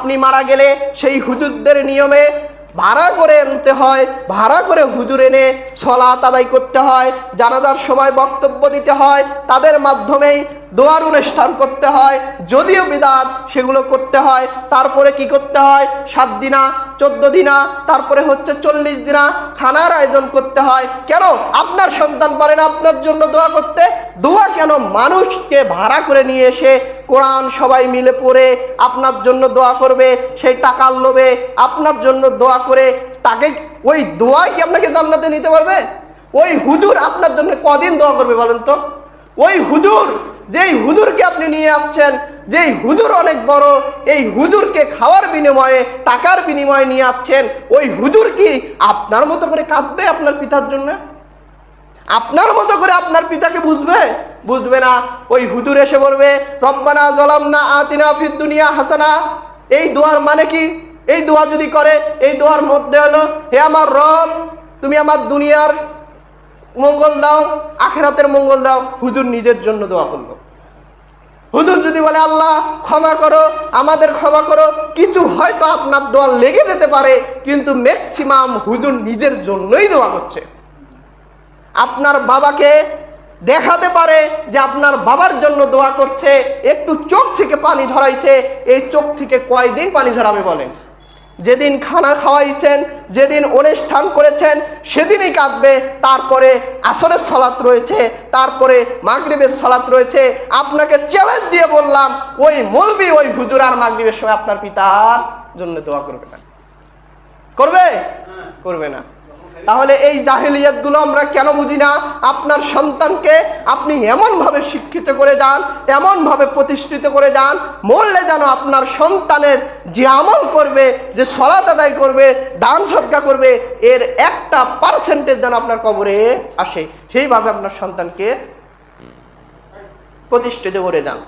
আপনি মারা গেলে সেই হুজুরদের নিয়মে ভাড়া করে আনতে হয়, ভাড়া করে হুজুর এনে সালাত আদায় করতে হয়, জানাজার সময় বক্তব্য দিতে হয়, তাদের মাধ্যমেই দোয়ার অনুষ্ঠান করতে হয়, যদিও বিদআত সেগুলো করতে হয়। তারপরে কি করতে হয়, 7 দিনা 14 দিনা, তারপরে হচ্ছে 40 দিনা খানার আয়োজন করতে হয়। কেন? আপনার সন্তান পারে না আপনার জন্য দোয়া করতে? দোয়া কেন? মানুষকে ভাড়া করে নিয়ে এসে কোরআন সবাই মিলে পড়ে আপনার জন্য দোয়া করবে, সেই টাকার লোভে আপনার জন্য দোয়া করে তাকে, ওই দোয়া কি আপনাকে জান্নাতে নিতে পারবে? ওই হুজুর আপনার জন্য কদিন দোয়া করবে বলেন তো? ওই হুজুর, যেই হুজুরকে আপনি নিয়ে আসছেন, যেই হুজুর অনেক বড়, এই হুজুরকে খাওয়ার বিনিময়ে টাকার বিনিময়ে নিয়ে আসছেন, ওই হুজুর কি আপনার মতো করে কাঁদবে আপনার পিতার জন্য? আপনার মতো করে আপনার পিতাকে বুঝবে? বুঝবে না। ওই হুজুর এসে বলবে রব্বানা যালামনা আতিনা ফিদ দুনিয়া হাসানা। এই দোয়ার মানে কি? এই দোয়া যদি করে, এই দোয়ার মধ্যে হলো, হে আমার রব, তুমি আমার দুনিয়ার মঙ্গল দাও, আখিরাতের মঙ্গল দাও। হুজুর নিজের জন্য দোয়া করলো। হুজুর যদি বলে আল্লাহ ক্ষমা করো, আমাদের ক্ষমা করো, কিছু হয়তো আপনার দোয়া লেগে যেতে পারে, কিন্তু ম্যাক্সিমাম হুজুর নিজের জন্যই দোয়া করছে। আপনার বাবাকে দেখাতে পারে যে আপনার বাবার জন্য দোয়া করছে, একটু চোখ থেকে পানি ঝরাইছে, এই চোখ থেকে কয়দিন পানি ঝরাবে বলেন? যেদিন খানা খাওয়াইছেন, যেদিন অনুষ্ঠান করেছেন, সেদিনই কাঁদবে। তারপরে আসরের সালাত রয়েছে, তারপরে মাগরিবের সালাত রয়েছে। আপনাকে চ্যালেঞ্জ দিয়ে বললাম, ওই মৌলবি, ওই হুজুর আর মাগরিবের সময় আপনার পিতার জন্য দোয়া করবে না? করবে? করবে না। তাহলে এই জাহেলিয়াতগুলো আমরা কেন বুঝি না? আপনার সন্তানকে আপনি এমনভাবে শিক্ষিত করে যান, এমনভাবে প্রতিষ্ঠিত করে যান, মরলে যেন আপনার সন্তানের যে আমল করবে, যে সালাত আদায় করবে, দান সদকা করবে, এর 1% যেন আপনার কবরে আসে, সেইভাবে আপনার সন্তানকে প্রতিষ্ঠিত করে যান।